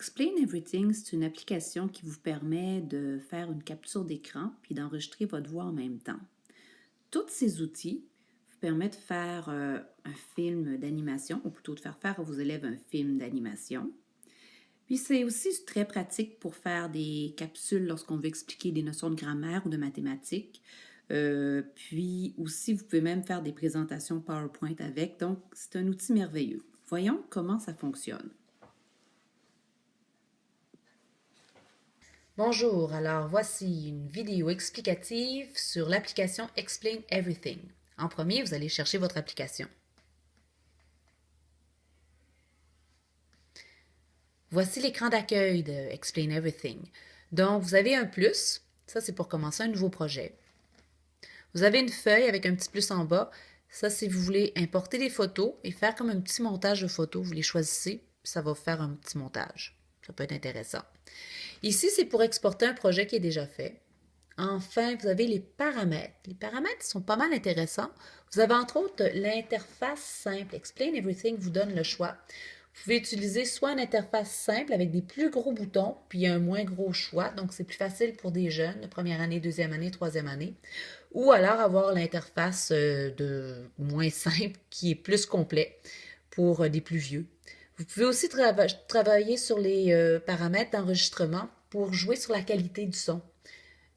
Explain Everything, c'est une application qui vous permet de faire une capture d'écran puis d'enregistrer votre voix en même temps. Tous ces outils vous permettent de faire un film d'animation, ou plutôt de faire à vos élèves un film d'animation. Puis c'est aussi très pratique pour faire des capsules lorsqu'on veut expliquer des notions de grammaire ou de mathématiques. Puis aussi, vous pouvez même faire des présentations PowerPoint avec. Donc, c'est un outil merveilleux. Voyons comment ça fonctionne. Bonjour, alors voici une vidéo explicative sur l'application Explain Everything. En premier, vous allez chercher votre application. Voici l'écran d'accueil de Explain Everything. Donc, vous avez un plus, ça c'est pour commencer un nouveau projet. Vous avez une feuille avec un petit plus en bas, ça si vous voulez importer des photos et faire comme un petit montage de photos, vous les choisissez, ça va faire un petit montage. Ça peut être intéressant. Ici, c'est pour exporter un projet qui est déjà fait. Enfin, vous avez les paramètres. Les paramètres sont pas mal intéressants. Vous avez entre autres l'interface simple. Explain Everything vous donne le choix. Vous pouvez utiliser soit une interface simple avec des plus gros boutons, puis un moins gros choix. Donc, c'est plus facile pour des jeunes de première année, deuxième année, troisième année. Ou alors avoir l'interface de moins simple qui est plus complet pour des plus vieux. Vous pouvez aussi travailler sur les paramètres d'enregistrement pour jouer sur la qualité du son.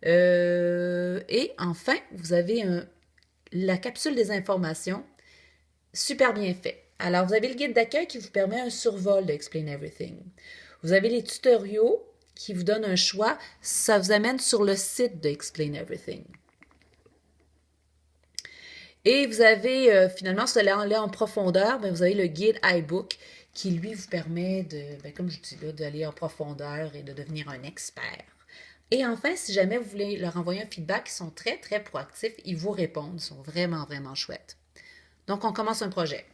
Et enfin, vous avez la capsule des informations, super bien fait. Alors, vous avez le guide d'accueil qui vous permet un survol d'Explain Everything. Vous avez les tutoriaux qui vous donnent un choix. Ça vous amène sur le site d'Explain Everything. Et vous avez, finalement, si vous allez aller en profondeur, vous avez le guide iBook qui, lui, vous permet de, comme je dis là, d'aller en profondeur et de devenir un expert. Et enfin, si jamais vous voulez leur envoyer un feedback, ils sont très, très proactifs. Ils vous répondent. Ils sont vraiment, vraiment chouettes. Donc, on commence un projet.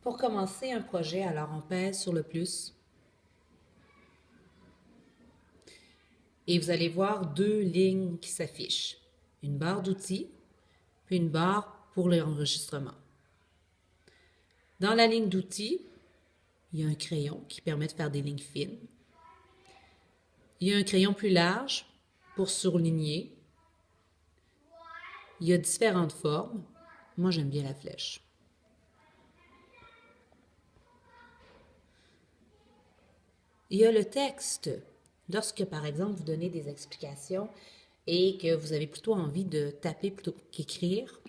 Pour commencer un projet, alors on pèse sur le plus. Et vous allez voir deux lignes qui s'affichent. Une barre d'outils, puis une barre pour l'enregistrement. Dans la ligne d'outils, il y a un crayon qui permet de faire des lignes fines. Il y a un crayon plus large pour surligner. Il y a différentes formes. Moi, j'aime bien la flèche. Il y a le texte. Lorsque, par exemple, vous donnez des explications et que vous avez plutôt envie de taper plutôt qu'écrire,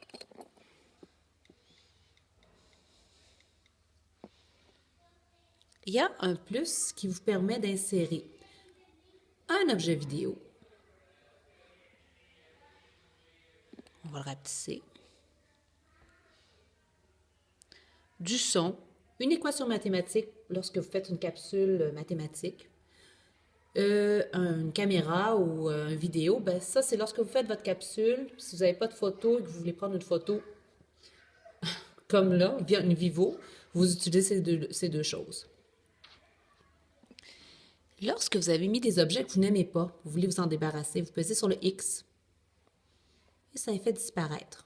il y a un plus qui vous permet d'insérer un objet vidéo. On va le rapetisser. Du son, une équation mathématique lorsque vous faites une capsule mathématique, une caméra ou une vidéo, ben ça c'est lorsque vous faites votre capsule, si vous n'avez pas de photo et que vous voulez prendre une photo comme là, une vivo, vous utilisez ces deux choses. Lorsque vous avez mis des objets que vous n'aimez pas, vous voulez vous en débarrasser, vous pesez sur le X et ça les fait disparaître.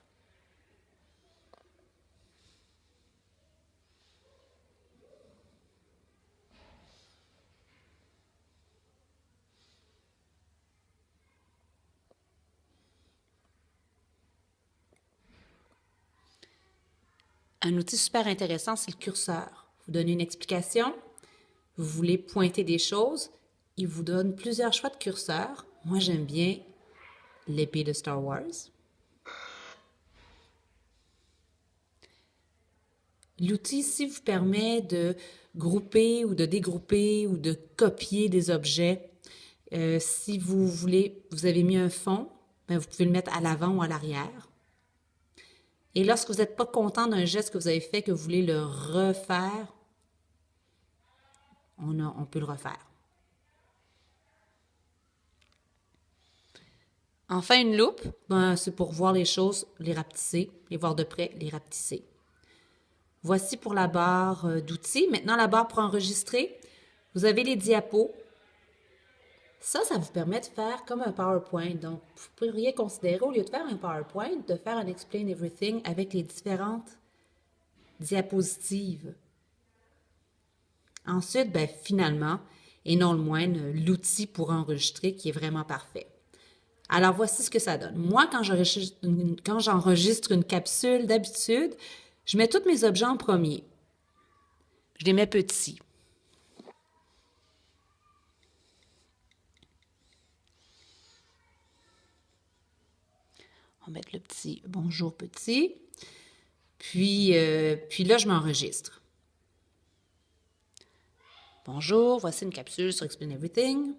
Un outil super intéressant, c'est le curseur. Vous donnez une explication, vous voulez pointer des choses, il vous donne plusieurs choix de curseurs. Moi, j'aime bien l'épée de Star Wars. L'outil ici vous permet de grouper ou de dégrouper ou de copier des objets. Si vous voulez, vous avez mis un fond, ben vous pouvez le mettre à l'avant ou à l'arrière. Et lorsque vous n'êtes pas content d'un geste que vous avez fait, que vous voulez le refaire, on peut le refaire. Enfin, une loupe, ben, c'est pour voir les choses, les rapetisser, les voir de près, les rapetisser. Voici pour la barre d'outils. Maintenant, la barre pour enregistrer. Vous avez les diapos. Ça vous permet de faire comme un PowerPoint. Donc, vous pourriez considérer, au lieu de faire un PowerPoint, de faire un Explain Everything avec les différentes diapositives. Ensuite, ben, finalement, et non le moindre, l'outil pour enregistrer qui est vraiment parfait. Alors, voici ce que ça donne. Moi, quand j'enregistre une capsule, d'habitude, je mets tous mes objets en premier. Je les mets petits. On va mettre le petit « Bonjour petit ». Puis là, je m'enregistre. Bonjour, voici une capsule sur Explain Everything.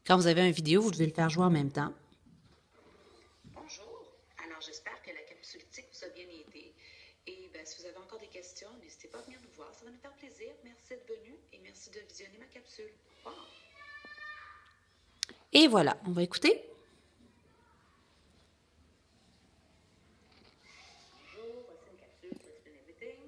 Quand vous avez une vidéo, vous devez le faire jouer en même temps. Bonjour, alors j'espère que la capsule TIC vous a bien aidé. Et si vous avez encore des questions, n'hésitez pas à venir nous voir, ça va nous faire plaisir. Merci d'être venu et merci de visionner ma capsule. Wow. Et voilà, on va écouter. Bonjour, voici une capsule sur Explain Everything.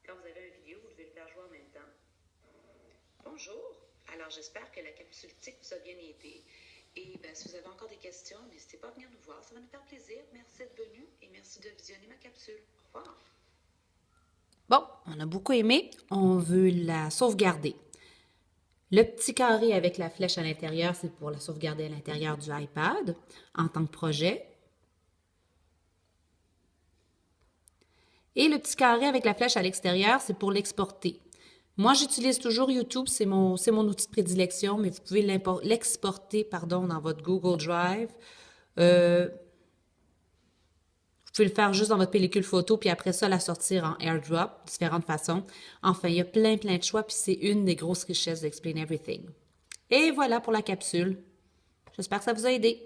Quand vous avez une vidéo, vous devez le faire jouer en même temps. Bonjour, alors j'espère que la capsule TIC vous a bien aidé. Et si vous avez encore des questions, n'hésitez pas à venir nous voir, ça va nous faire plaisir. Merci d'être venu et merci de visionner ma capsule. Au revoir. Bon, on a beaucoup aimé. On veut la sauvegarder. Le petit carré avec la flèche à l'intérieur, c'est pour la sauvegarder à l'intérieur du iPad en tant que projet. Et le petit carré avec la flèche à l'extérieur, c'est pour l'exporter. Moi, j'utilise toujours YouTube, c'est mon outil de prédilection, mais vous pouvez l'exporter dans votre Google Drive. Vous pouvez le faire juste dans votre pellicule photo, puis après ça, la sortir en AirDrop, différentes façons. Enfin, il y a plein de choix, puis c'est une des grosses richesses d'Explain Everything. Et voilà pour la capsule. J'espère que ça vous a aidé.